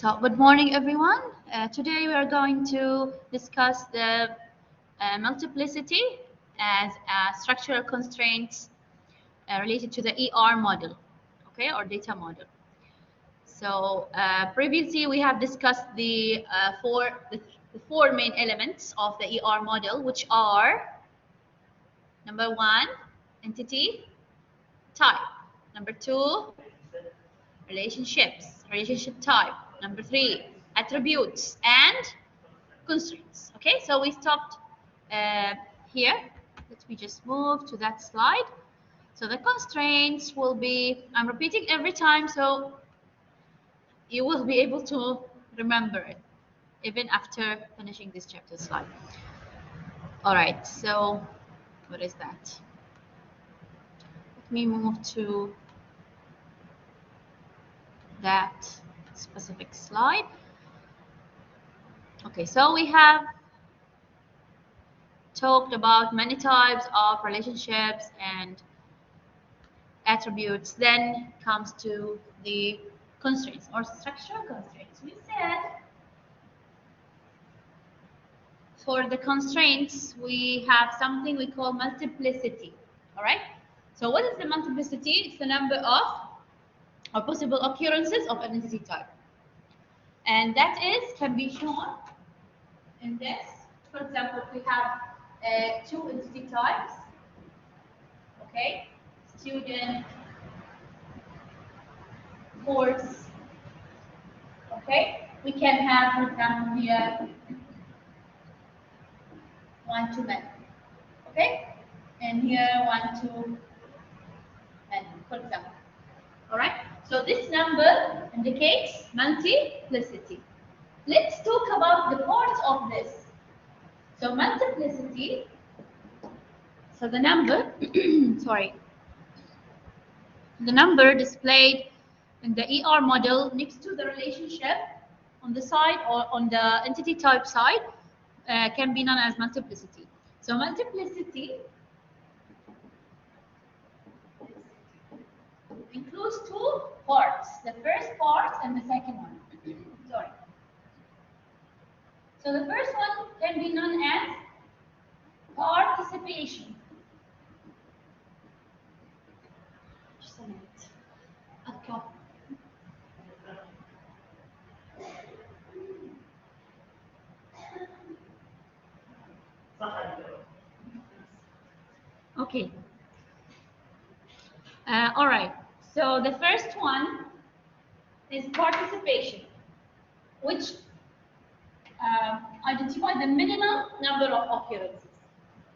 So, good morning, everyone. Today we are going to discuss the multiplicity as a structural constraints related to the ER model, okay, or data model. So, previously we have discussed the four main elements of the ER model, which are number one, entity type. Number two, relationship type. Number three, attributes and constraints. Okay, so we stopped here. Let me just move to that slide. So the constraints will be, I'm repeating every time, so you will be able to remember it even after finishing this chapter slide. All right, so what is that? Let me move to that specific slide. Okay, so we have talked about many types of relationships and attributes. Then comes to the constraints or structural constraints. We said for the constraints we have something we call multiplicity. All right, so what is the multiplicity? It's the number of or possible occurrences of an entity type, and that is can be shown in this. For example, we have two entity types. Okay, student, course. Okay, we can have, for example, here one to many. Okay, and here one to many, for example. All right, so this number indicates multiplicity. Let's talk about the parts of this. So multiplicity, so the number, sorry, the number displayed in the ER model next to the relationship on the side or on the entity type side can be known as multiplicity. So multiplicity includes two parts, the first part and the second one. Sorry. So the first one can be known as participation. Just a minute. Okay. Okay. All right. So the first one is participation, which identify the minimum number of occurrences.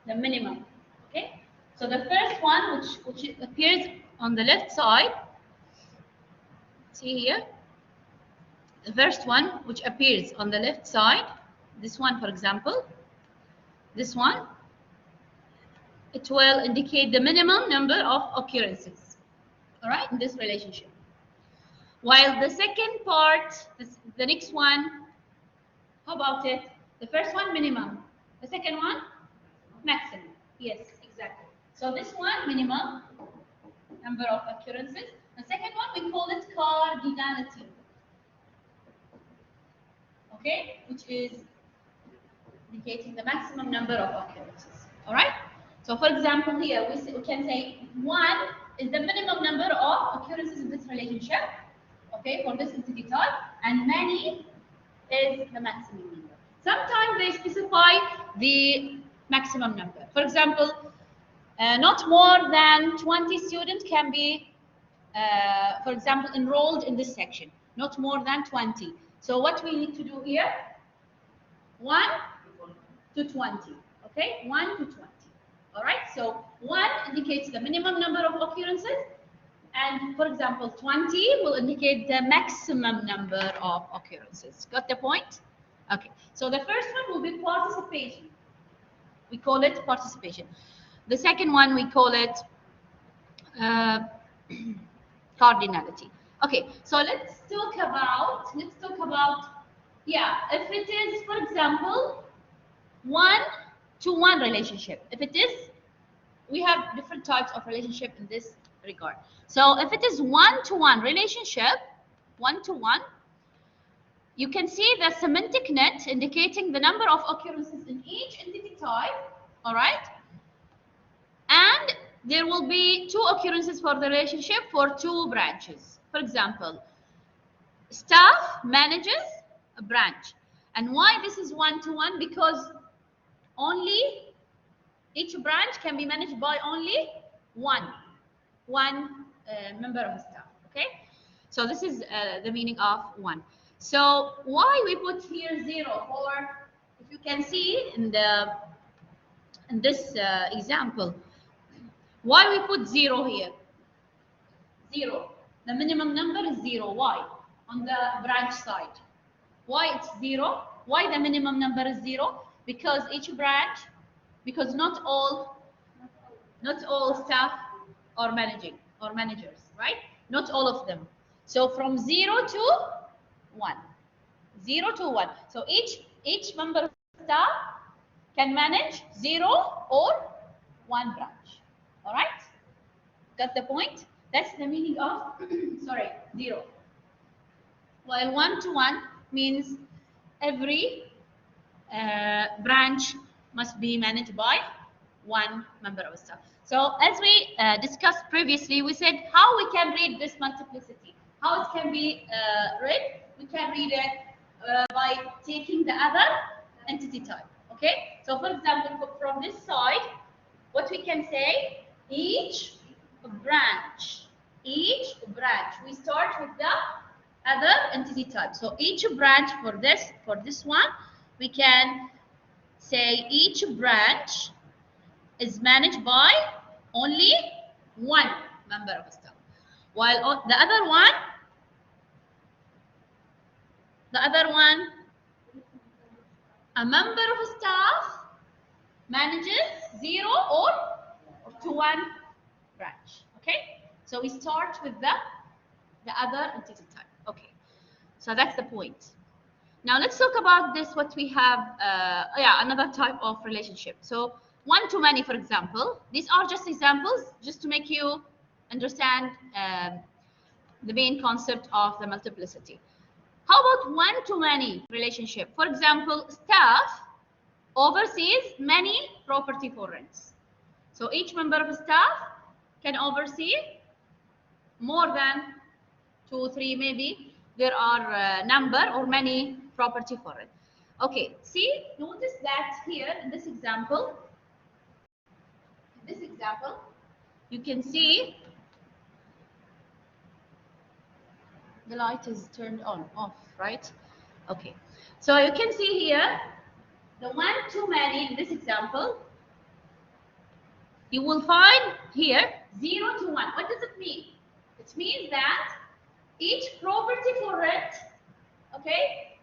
The minimum. Okay. So the first one, which appears on the left side. See here. The first one, which appears on the left side. This one, for example. This one. It will indicate the minimum number of occurrences, all right, in this relationship. While the second part, the next one, how about it? The first one, minimum. The second one, maximum. Yes, exactly. So this one, minimum number of occurrences. The second one, we call it cardinality. Okay, which is indicating the maximum number of occurrences, all right? So for example, here we can say 1 is the minimum number of occurrences in this relationship, okay, for this entity type, and many is the maximum number. Sometimes they specify the maximum number. For example, not more than 20 students can be, for example, enrolled in this section. Not more than 20. So what we need to do here, 1 to 20, okay, 1 to 20. All right, so 1 indicates the minimum number of occurrences, and for example, 20 will indicate the maximum number of occurrences. Got the point? Okay, so the first one will be participation. We call it participation. The second one, we call it cardinality. Okay, so let's talk about, yeah, if it is, for example, 1-to-1 relationship. If it is, we have different types of relationship in this regard. So if it is 1-to-1 relationship, 1-to-1, you can see the semantic net indicating the number of occurrences in each entity type, all right? And there will be 2 occurrences for the relationship for 2 branches. For example, staff manages a branch. And why this is 1-to-1? Because only each branch can be managed by only one member of staff. Okay, so this is the meaning of 1. So why we put here 0? Or if you can see in this example, why we put 0 here? 0. The minimum number is 0. Why? On the branch side. Why it's 0? Why the minimum number is 0? Because each branch, because not all staff are managing or managers, right? Not all of them. So from 0 to 1. 0 to 1. So each member of staff can manage 0 or 1 branch. All right? Got the point? That's the meaning of, sorry, 0. While 1-to-1 means every branch must be managed by 1 member of staff. So as we discussed previously, we said how we can read this multiplicity. How it can be read? We can read it by taking the other entity type. Okay? So for example, from this side, what we can say, each branch, we start with the other entity type. So each branch for this one, we can say each branch is managed by only 1 member of staff, while the other one, a member of staff manages 0 or to 1 branch. Okay, so we start with the other entity type. Okay, so that's the point. Now let's talk about this, what we have, another type of relationship. So 1-to-many, for example. These are just examples, just to make you understand the main concept of the multiplicity. How about 1-to-many relationship? For example, staff oversees many property for rents. So each member of staff can oversee more than 2, 3, maybe. There are number or many property for it. Okay, see, notice that here in this example, you can see the light is turned off, right? Okay, so you can see here the 1-to-many in this example. You will find here 0-to-1. What does it mean? It means that each property for rent, okay,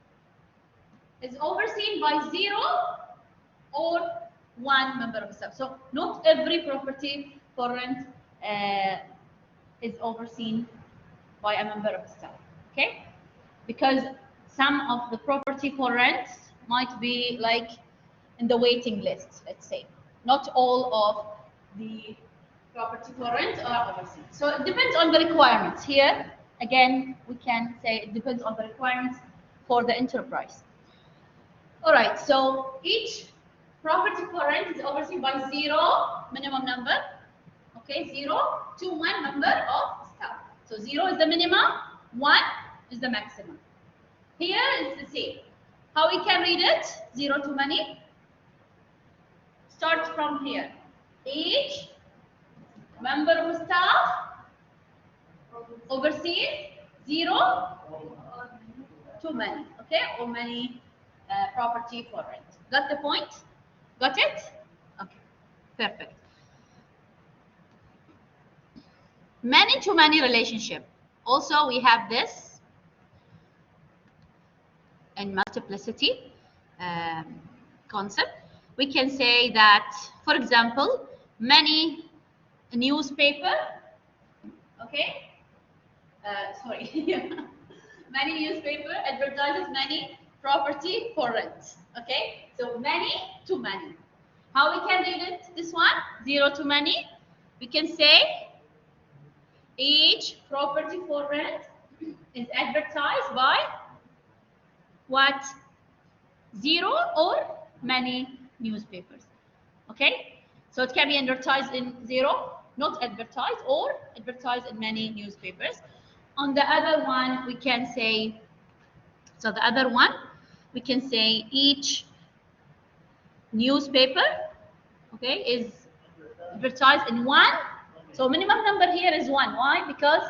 is overseen by 0 or 1 member of staff. So not every property for rent is overseen by a member of staff. Okay, because some of the property for rent might be like in the waiting list. Let's say not all of the property for rent are overseen. So it depends on the requirements. Here again, we can say it depends on the requirements for the enterprise. All right, so each property for rent is overseen by 0 minimum number, okay, 0 to 1 member of staff. So 0 is the minimum, 1 is the maximum. Here is the same. How we can read it? 0-to-many. Start from here. Each member of staff oversees 0-to-many, okay, or many property for rent. Got the point? Got it? Okay, perfect. Many-to-many relationship. Also, we have this in multiplicity concept. We can say that, for example, many newspaper, okay, many newspaper advertises many property for rent, okay, so many-to-many. How we can read it? This one, 0-to-many. We can say each property for rent is advertised by what? 0 or many newspapers. Okay, so it can be advertised in 0, not advertised, or advertised in many newspapers. On the other one, we can say, so the other one, we can say each newspaper, okay, is advertised in 1. So minimum number here is 1. Why? Because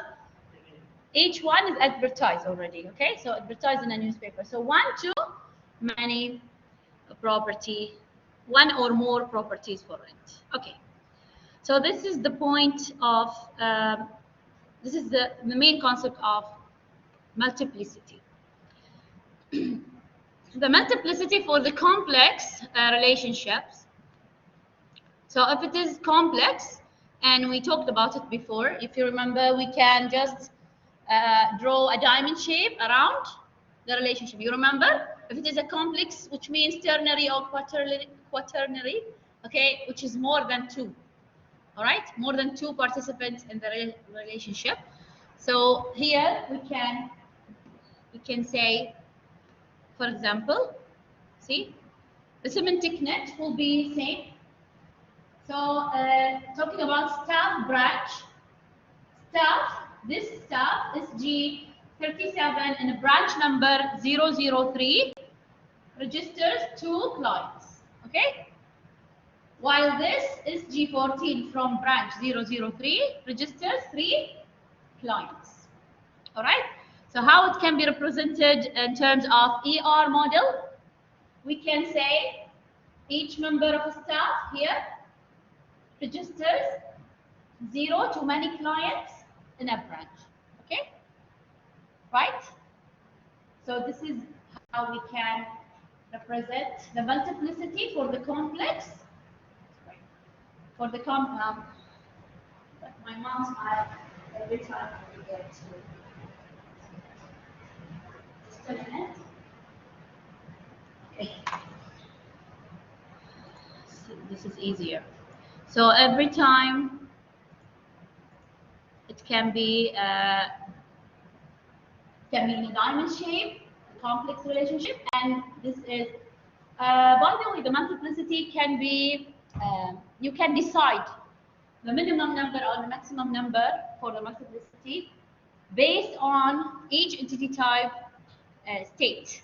each one is advertised already, okay? So advertised in a newspaper. So 1, 2, many property, 1 or more properties for rent. Okay. So this is the point of, this is the main concept of multiplicity. The multiplicity for the complex relationships. So if it is complex, and we talked about it before, if you remember, we can just draw a diamond shape around the relationship. You remember? If it is a complex, which means ternary or quaternary, okay, which is more than 2. All right, more than 2 participants in the relationship. So here we can say, for example, see, the semantic net will be same. So talking about staff branch, staff, this staff is G37 and branch number 003 registers 2 clients, okay? While this is G14 from branch 003 registers 3 clients, all right? So how it can be represented in terms of ER model, we can say each member of staff here registers 0 to many clients in a branch, okay? Right? So this is how we can represent the multiplicity for the complex. For the compound, like my mom's eye, every time we get to just a minute. Okay. So this is easier. So every time it can be in a diamond shape, a complex relationship, and this is by the way, the multiplicity can be you can decide the minimum number or the maximum number for the multiplicity based on each entity type state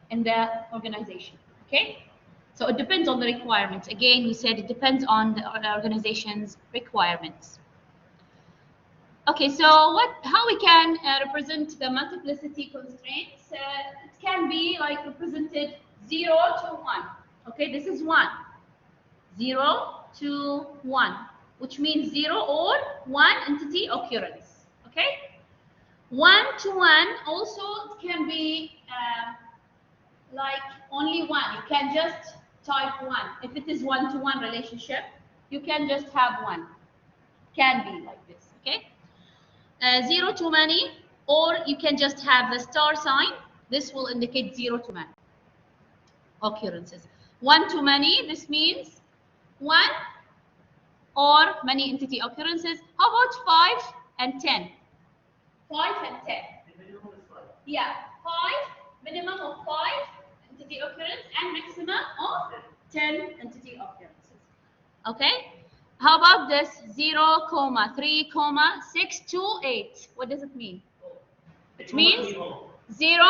in the organization, okay? So it depends on the requirements. Again, we said it depends on the organization's requirements. Okay, so how we can represent the multiplicity constraints? It can be like represented 0 to 1. Okay, this is 1. 0 to 1, which means 0 or 1 entity occurrence. Okay, 1 to 1 also can be like only 1. You can just type 1. If it is 1 to 1 relationship, you can just have 1. Can be like this. Okay, 0 to many, or you can just have the star sign. This will indicate 0 to many occurrences. 1 to many, this means 1 or many entity occurrences. How about 5 and 10? 5 and 10. Yeah, 5, minimum of 5 entity occurrence and maximum of 10 entity occurrences. Okay? How about this 0, 3, 6 to 8? What does it mean? It means 0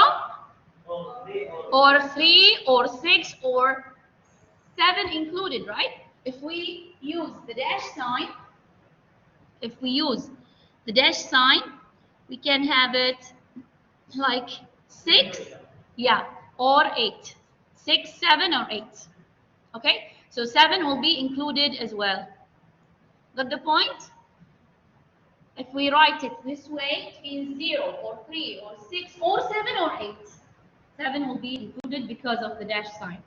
or 3 or 6 or 7 included, right? If we use the dash sign, we can have it like 6, yeah, or 8. 6, 7, or 8. Okay, so 7 will be included as well. Got the point? If we write it this way, it means 0 or 3 or 6 or 7 or 8. 7 will be included because of the dash sign.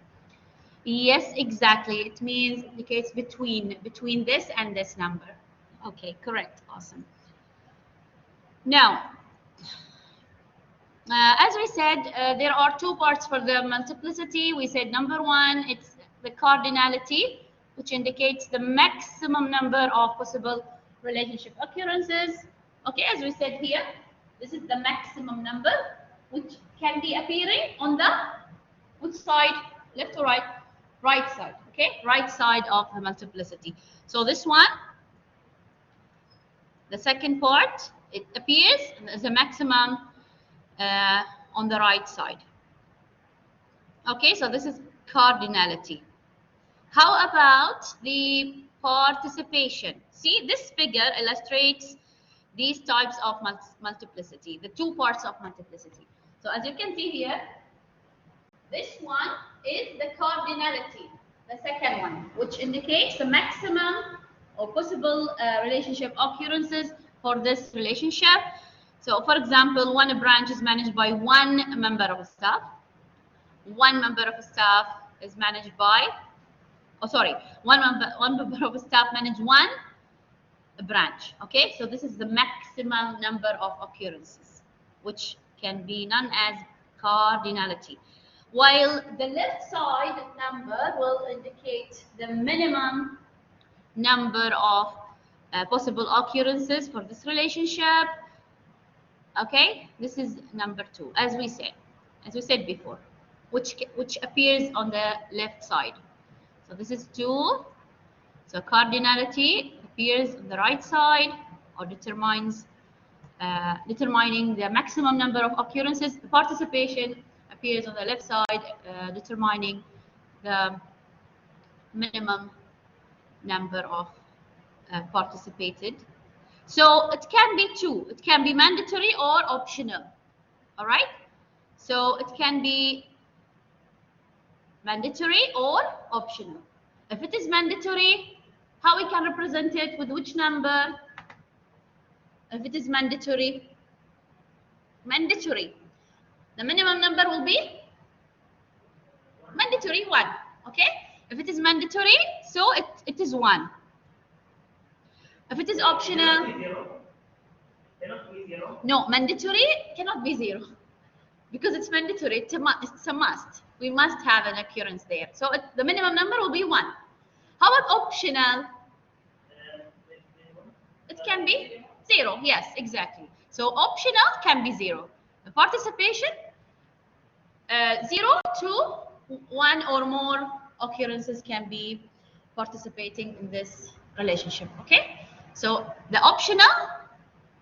Yes, exactly. It means indicates between this and this number. Okay, correct. Awesome. Now, as we said, there are 2 parts for the multiplicity. We said number 1, it's the cardinality, which indicates the maximum number of possible relationship occurrences. Okay, as we said here, this is the maximum number. which can be appearing on the which side, left or right? Right side, okay? Right side of the multiplicity. So this one, the second part, it appears as a maximum on the right side. Okay, so this is cardinality. How about the participation? See, this figure illustrates these types of multiplicity, the two parts of multiplicity. So as you can see here, this one is the cardinality, the second one, which indicates the maximum or possible relationship occurrences for this relationship. So for example, one branch is managed by one member of staff. One member of staff is managed by, one member of staff manage one branch. Okay, so this is the maximum number of occurrences, which can be known as cardinality. While the left side number will indicate the minimum number of possible occurrences for this relationship. Okay, this is number 2, as we said before, which appears on the left side. So this is 2. So cardinality appears on the right side, or determining the maximum number of occurrences. The participation appears on the left side, determining the minimum number of participated. So it can be 2. It can be mandatory or optional. All right. So it can be mandatory or optional. If it is mandatory, how we can represent it with which number? If it is mandatory, the minimum number will be mandatory 1. Okay. If it is mandatory, so it is 1. If it is optional, no, mandatory cannot be 0 because it's mandatory. It's a must. We must have an occurrence there. So the minimum number will be 1. How about optional? It can be 0. Yes, exactly. So optional can be 0. The participation 0 to 1 or more occurrences can be participating in this relationship. Okay. So the optional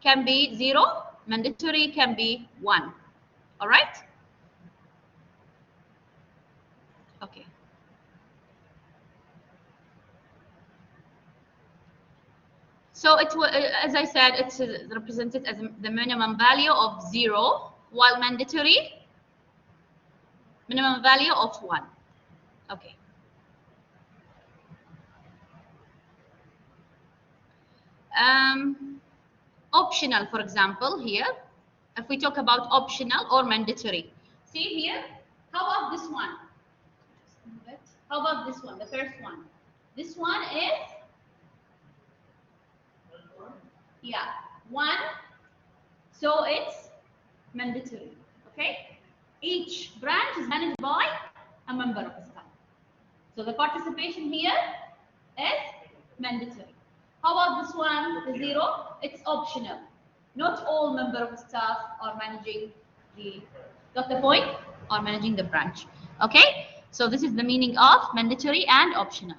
can be 0, mandatory can be 1. All right. Okay. So as I said, it's represented as the minimum value of 0, while mandatory minimum value of 1. Okay. Optional, for example, here, if we talk about optional or mandatory, see here, how about this one? How about this one, the first one? This one is, 1, so it's mandatory, okay? Each branch is managed by a member of the staff. So the participation here is mandatory. How about this one, the 0? It's optional. Not all member of staff are managing got the point? Are managing the branch. Okay? So this is the meaning of mandatory and optional.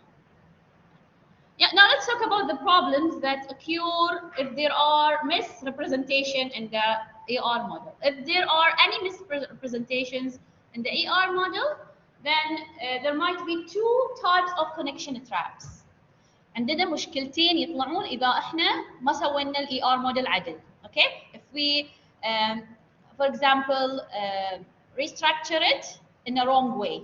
Yeah, now let's talk about the problems that occur if there are misrepresentation in the AR model. If there are any misrepresentations in the AR model, then there might be 2 types of connection traps. عندنا مشكلتين يطلعون إذا إحنا ما سوينا ال ER model عدل. Okay? If we, for example, restructure it in a wrong way.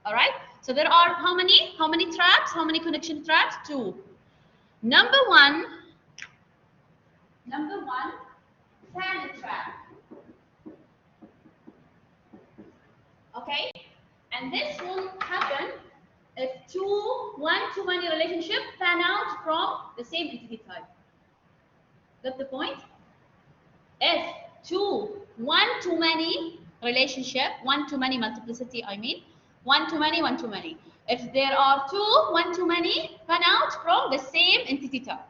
All right? So there are how many traps? How many connection traps? 2. Number one, sand trap. Okay? And this will happen if 2 one-to-many relationship fan out from the same entity type. Got the point? If 2 one-to-many relationship, one-to-many multiplicity, I mean, one-to-many. If there are 2 one-to-many fan out from the same entity type,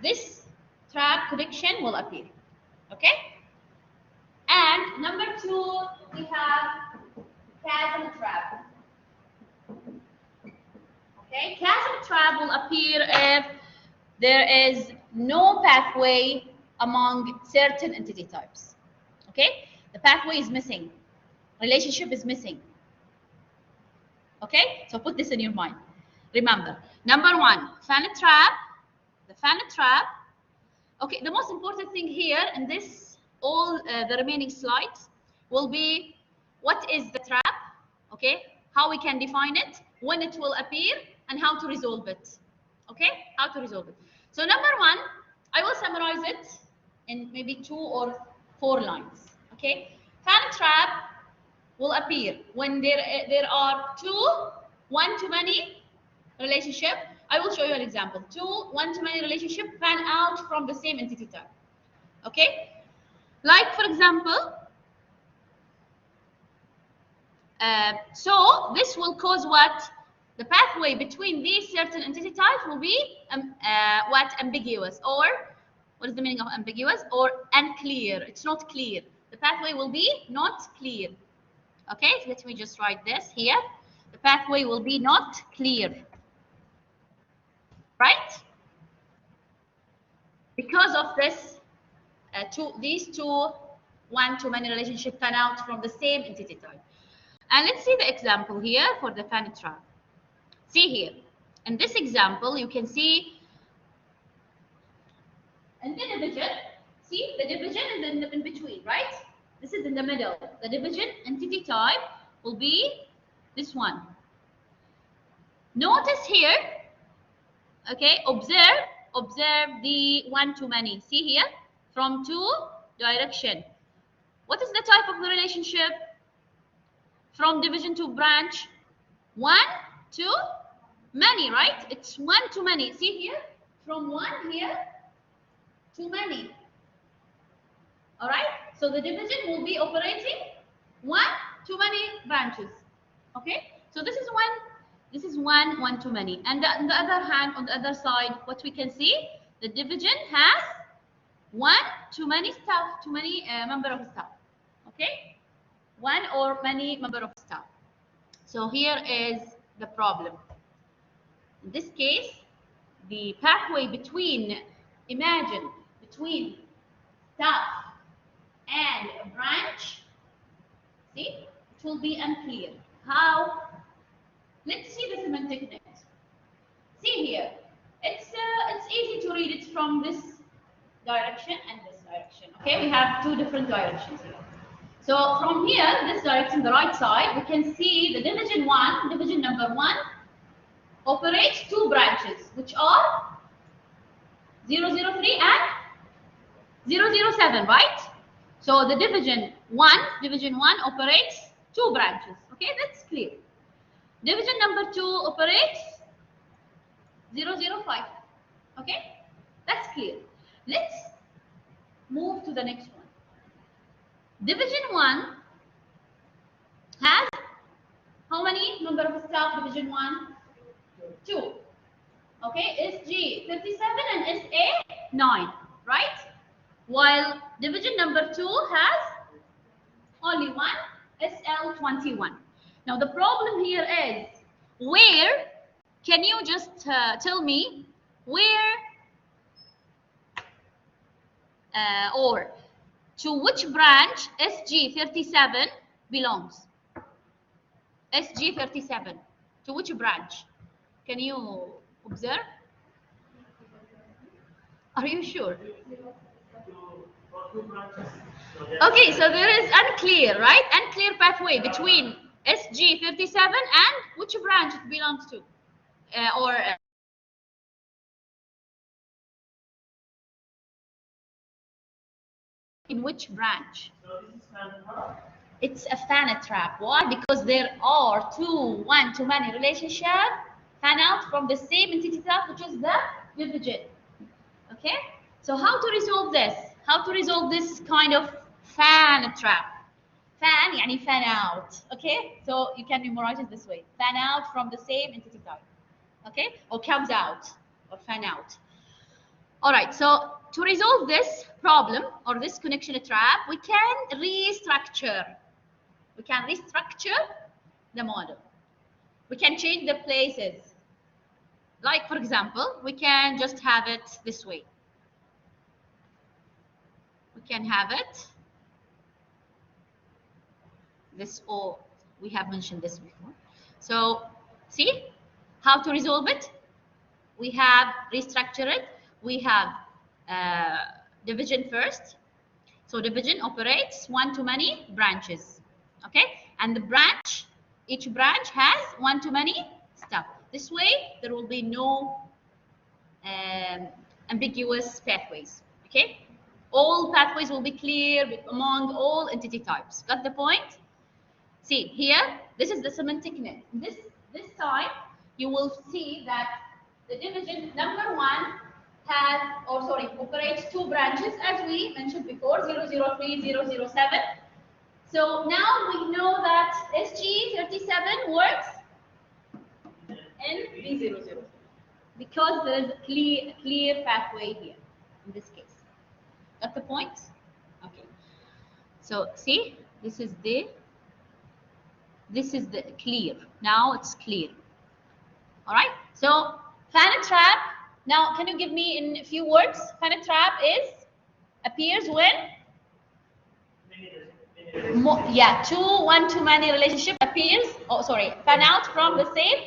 this trap connection will appear. Okay? And And number 2, we have chasm trap. Okay, chasm trap will appear if there is no pathway among certain entity types. Okay, the pathway is missing, relationship is missing. Okay, so put this in your mind. Remember, number 1, Fanny trap, the Fanny trap. Okay, the most important thing here in this, all the remaining slides will be what is the trap, okay, how we can define it, when it will appear, and how to resolve it. Okay, how to resolve it. So number 1, I will summarize it in maybe 2 or 4 lines. Okay, Fanny trap will appear when there are 2 one-to-many relationship. I will show you an example. 2 one-to-many relationship fan out from the same entity type. Okay, like for example, so this will cause what? The pathway between these certain entity types will be what? Ambiguous, or what is the meaning of ambiguous? Or unclear. It's not clear. The pathway will be not clear. Okay, so let me just write this here. The pathway will be not clear, right? Because of this, these 2 one-to-many relationship fan out from the same entity type. And let's see the example here for the Fanny trap. See here, in this example, you can see in the division. See, the division is in between, right? This is in the middle. The division entity type will be this one. Notice here, okay, observe the one-to-many. See here, from 2 direction. What is the type of the relationship? From division to branch, 1 to many, right? It's 1 to many. See here, from 1 here to many. All right, so the division will be operating 1 to many branches. Okay, so this is one to many. And on the other hand, on the other side, what we can see, the division has 1 to many staff, to many member of staff. Okay, 1 or many member of staff. So here is the problem. In this case, the pathway between, imagine, between staff and a branch, see, it will be unclear. How? Let's see the semantic net. See here, it's easy to read it from this direction and this direction. Okay, we have 2 different directions here. So from here, this direction, the right side, we can see the division number 1 operates 2 branches, which are 003 and 007, right? So the division 1 operates 2 branches. Okay, that's clear. Division number 2 operates 005. Okay, that's clear. Let's move to the next one. Division 1 has how many member of staff? Division 1, 2. Okay, SG 37 and SA 9, right? While division number 2 has only 1, SL 21. Now the problem here is, where, can you just tell me where or to which branch SG 37 belongs? SG 37, to which branch? Can you observe? Are you sure? Okay, so there is unclear, right? Unclear pathway between SG 37 and which branch it belongs to, in which branch? It's a fan trap. Why? Because there are 2 one-to-many relationship fan out from the same entity type, which is the division. Okay, so how to resolve this? How to resolve this kind of fan trap? Fan يعني fan out. Okay, so you can memorize it this way: fan out from the same entity type. Okay, or comes out, or fan out. All right, so to resolve this problem or this connection trap, we can restructure. We can restructure the model. We can change the places. Like, for example, we can just have it this way. We can have it this, or we have mentioned this before. So, see how to resolve it? We have restructure it. We have division first. So division operates one-to-many branches. Okay, and the branch, each branch has one-to-many stuff. This way, there will be no ambiguous pathways. Okay, all pathways will be clear among all entity types. Got the point? See here, this is the semantic net. This side, you will see that the division number 1 has, or sorry, operates 2 branches as we mentioned before, 003, 007. So now we know that SG37 works in B00 because there is a clear pathway here in this case. Got the point? Okay. So see, this is the clear. Now it's clear. All right. So Fanny trap. Now, can you give me in a few words? Fanny trap appears when? Two one-to-many relationship appears. Oh, sorry. Fan out from the same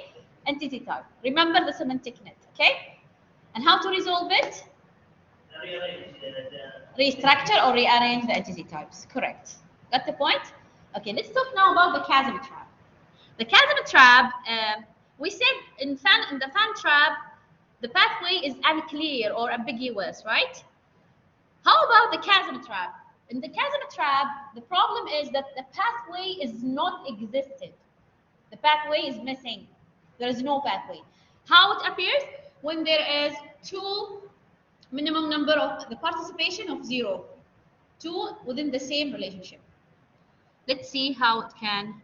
entity type. Remember the semantic net. Okay. And how to resolve it? Restructure or rearrange the entity types. Correct. Got the point? Okay. Let's talk now about the chasm trap. The chasm trap. We said in the fan trap, the pathway is unclear or ambiguous, right? How about the chasm trap? In the chasm trap, the problem is that the pathway is not existed. The pathway is missing. There is no pathway. How it appears? When there is minimum number of the participation of 0, 2 within the same relationship. Let's see how it can,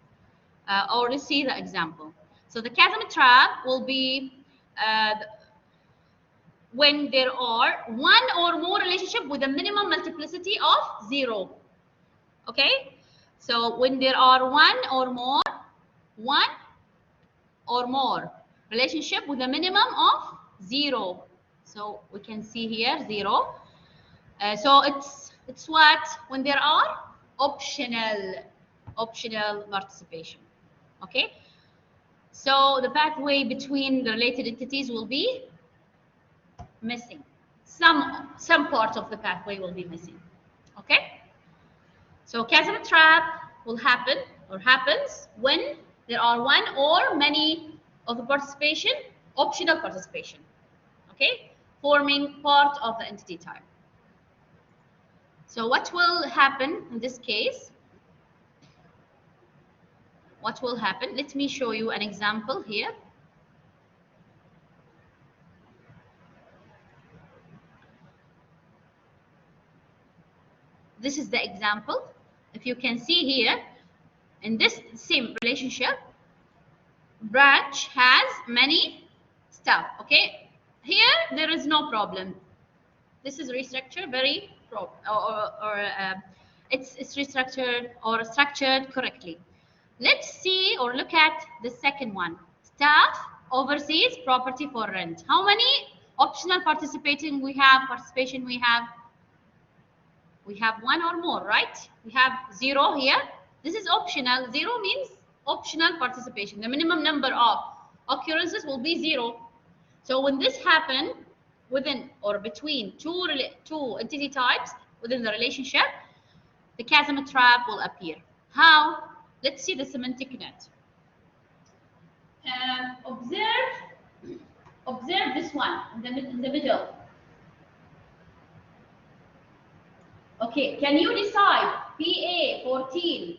or let's see the example. So the chasm trap will be when there are 1 or more relationship with a minimum multiplicity of 0. Okay? So when there are 1 or more relationship with a minimum of 0. So we can see here 0. So it's what? When there are optional participation. Okay? So the pathway between the related entities will be missing. Some part of the pathway will be missing. Okay? So chasm trap will happen or happens when there are 1 or many of the participation, optional participation. Okay? Forming part of the entity type. So what will happen in this case? What will happen? Let me show you an example here. This is the example. If you can see here, in this same relationship, branch has many stuff. Okay, here there is no problem. This is restructured very it's restructured or structured correctly. Let's see or look at the second one. Staff oversees property for rent. How many optional participation we have? We have 1 or more, right? We have 0 here. This is optional. 0 means optional participation. The minimum number of occurrences will be 0. So when this happens within or between two entity types within the relationship, the chasm trap will appear. How? Let's see the semantic net. Observe this one in the middle. Okay, can you decide PA 14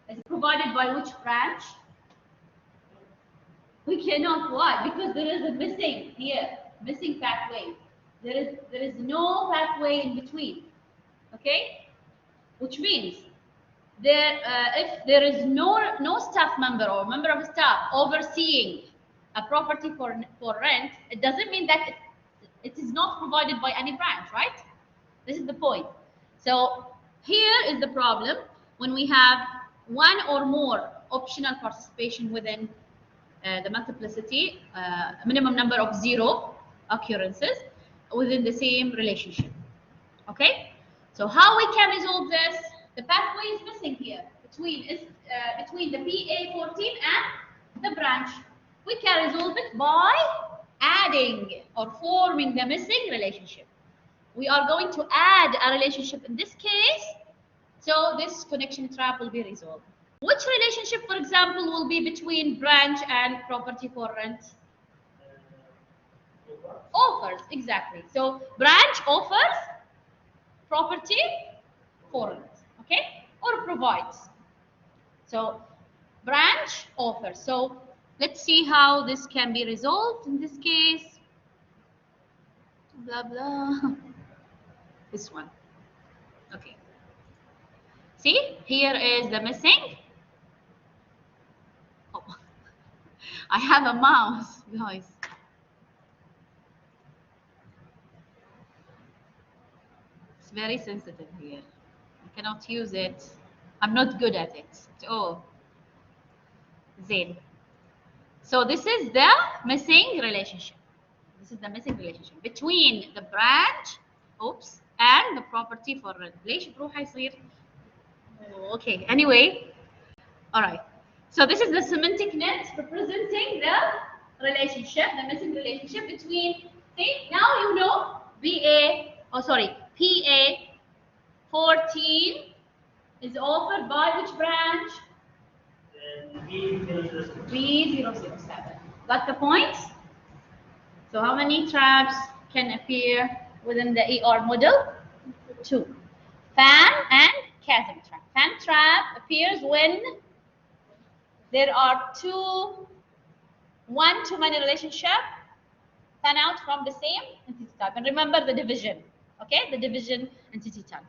is provided by which branch? We cannot. Why? Because there is a missing pathway. There is no pathway in between. Okay, which means if there is no staff member or member of staff overseeing a property for rent, it doesn't mean that It is not provided by any branch, right? This is the point. So here is the problem when we have one or more optional participation within the multiplicity, a minimum number of 0 occurrences within the same relationship. Okay, so how we can resolve this? The pathway is missing here between the PA14 and the branch. We can resolve it by adding or forming the missing relationship. We are going to add a relationship in this case, so this connection trap will be resolved. Which relationship, for example, will be between branch and property for rent? Offers, exactly. So branch offers, property for rent, okay, or provides. So branch offers. So let's see how this can be resolved in this case. Blah blah. This one. Okay. See, here is the missing. Oh, I have a mouse, guys. It's very sensitive here. I cannot use it. I'm not good at it. Oh, Zain. So this is the missing relationship. This is the missing relationship between the branch, oops, and the property for rent. ليش بروح يصير؟ Okay, anyway, all right. So this is the semantic net representing the relationship, the missing relationship between, see, now you know PA 14 is offered by which branch? B007. Got the point? So how many traps can appear within the ER model? 2. Fan and chasm trap. Fan trap appears when there are two one-to-many relationship fan out from the same entity type. And remember the division, okay? The division entity type.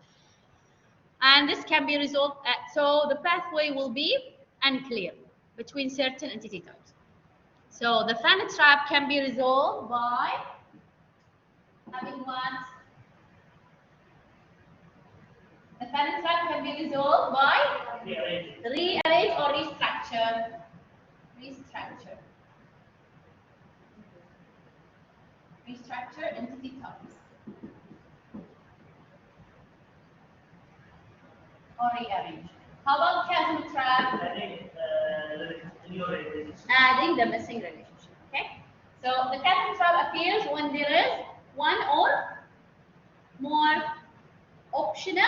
And this can be resolved, so the pathway will be unclear between certain entity types. So the fan trap can be resolved by having what? The fan trap can be resolved by rearrange or restructure. Restructure entity types. Or rearrange. How about chasm trap? Adding the missing relationship. Okay. So the chasm trap appears when there is one or more optional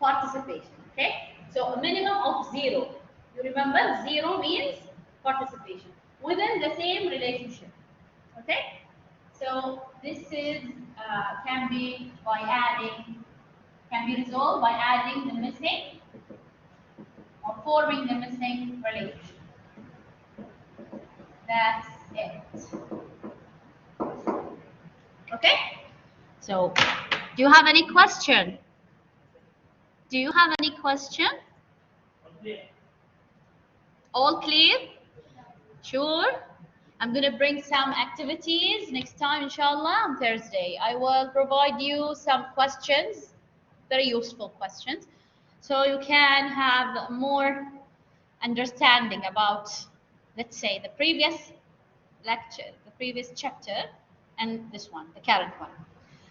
participation. Okay. So a minimum of 0. You remember 0 means participation within the same relationship. Okay. So this is can be resolved by adding the missing or forming the missing relationship. That's it. Okay? So, do you have any question? Do you have any question? All clear? Sure? I'm going to bring some activities next time, inshallah, on Thursday. I will provide you some questions, very useful questions, so you can have more understanding about, let's say, the previous lecture, the previous chapter, and this one, the current one.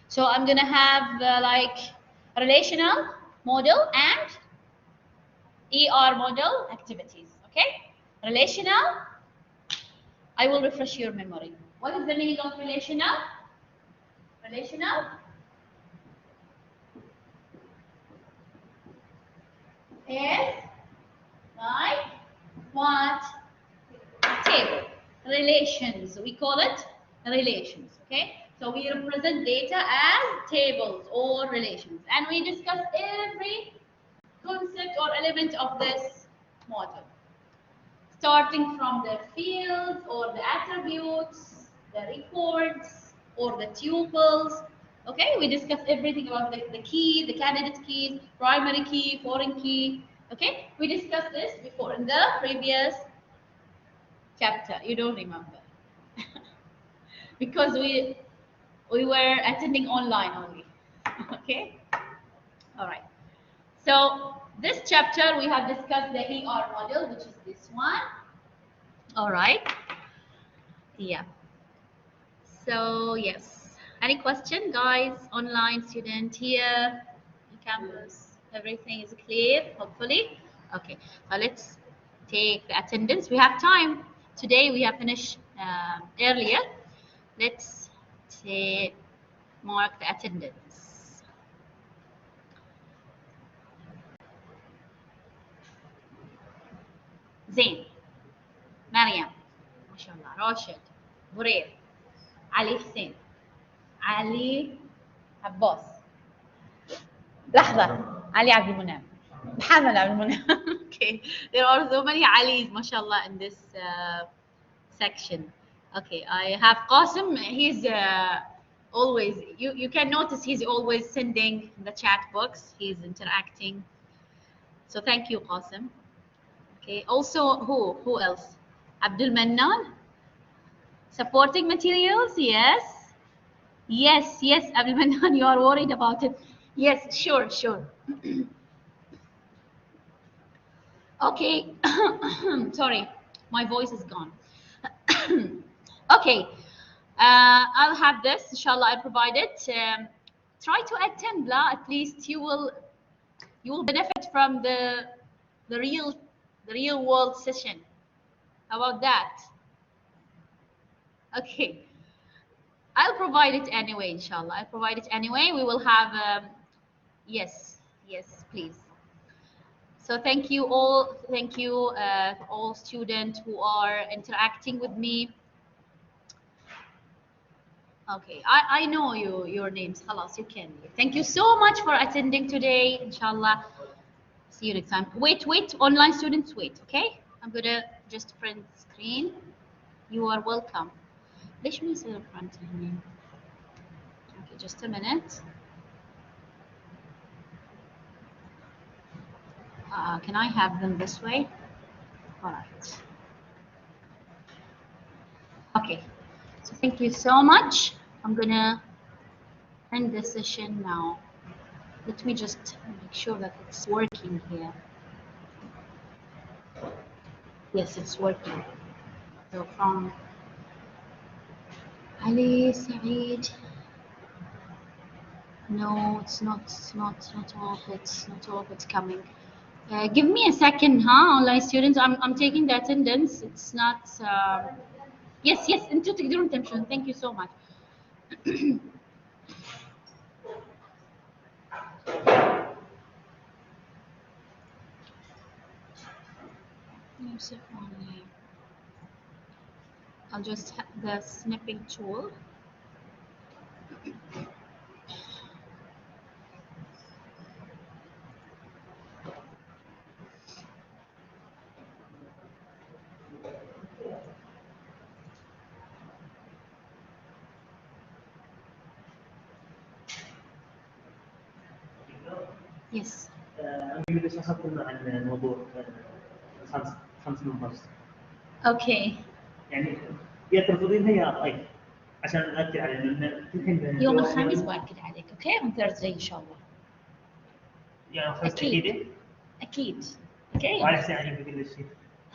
So I'm going to have like relational model and ER model activities, okay? Relational, I will refresh your memory. What is the meaning of relational? Relational is like what? Table. Relations. We call it relations. Okay? So we represent data as tables or relations. And we discuss every concept or element of this model, starting from the fields or the attributes, the records, or the tuples. Okay, we discuss everything about the key, the candidate keys, primary key, foreign key. Okay, we discussed this before in the previous chapter. You don't remember. because we were attending online only. Okay. All right. So this chapter we have discussed the ER model, which is this one. All right. Yeah. So yes. Any question, guys? Online student here, on campus, everything is clear, hopefully. Okay. So let's take the attendance. We have time. Today we have finished earlier. Let's say mark the attendance. زين مريم ما شاء الله راشد برير علي حسين علي عباس لحظة علي عبد المنعم محمد عبد المنعم. Okay, there are so many Alis ما شاء الله in this section. Okay, I have Qasim. He's always, you can notice he's always sending the chat box. He's interacting. So thank you, Qasim. Okay, also who else? Abdul Mannan. Supporting materials, yes. Yes, Abdul Mannan, you are worried about it. Yes, sure. Okay, sorry, my voice is gone. Okay, I'll have this, inshallah, I'll provide it. Try to attend, La, at least you will benefit from the real world session. How about that? Okay, I'll provide it anyway, inshallah. I'll provide it anyway. We will have, yes, please. So thank you all. Thank you all students who are interacting with me. Okay, I know your names. Khalas, you can. Thank you so much for attending today. Inshallah. See you next time. Wait, online students, wait. Okay, I'm gonna just print screen. You are welcome. ليش ما يصير print هنا? Okay, just a minute. Can I have them this way? All right. Okay. So thank you so much. I'm gonna end the session now. Let me just make sure that it's working here. Yes, it's working. So from Ali Saeed. No, it's not all of it's coming. Give me a second, huh? Online students, I'm taking the attendance. It's not. Yes, انتوا تقدرون تمشون. Thank you so much. Yusuf only. I'll just have the snipping tool. Yes. ليش اخذنا عن موضوع خمس نمبرز؟ Okay. يعني يا ترفضينها يا طيب عشان ناكد على الحين يوم الخميس بأكد عليك. Okay, on Thursday إن شاء الله. يا الخميس أكيد. Okay. وعلى حسين عجبك كل شيء.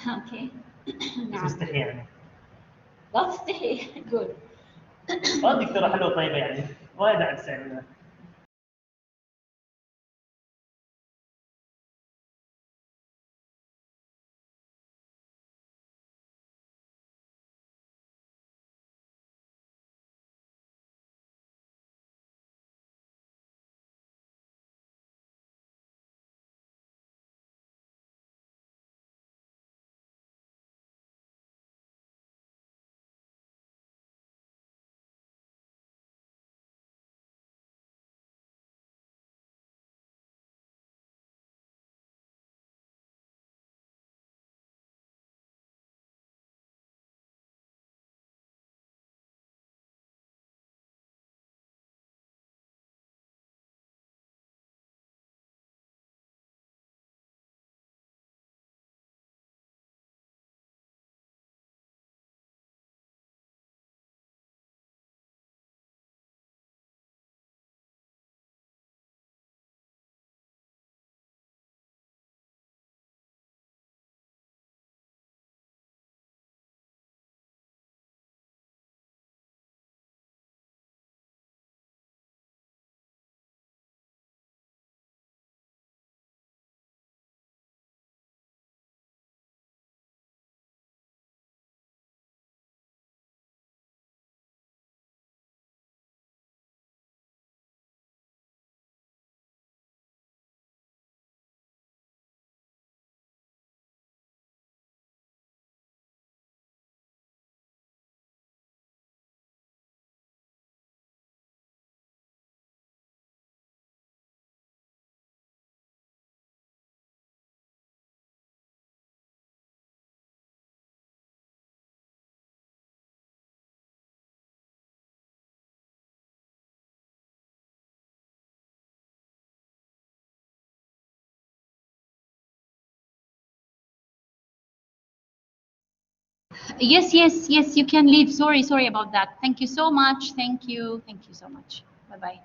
Okay. بس مستحي يعني. لا تستحي. Good. دكتورة حلوة طيبة يعني وايد عاد تساعدنا. Yes, yes, yes, you can leave. Sorry about that. Thank you so much. Thank you so much. Bye-bye.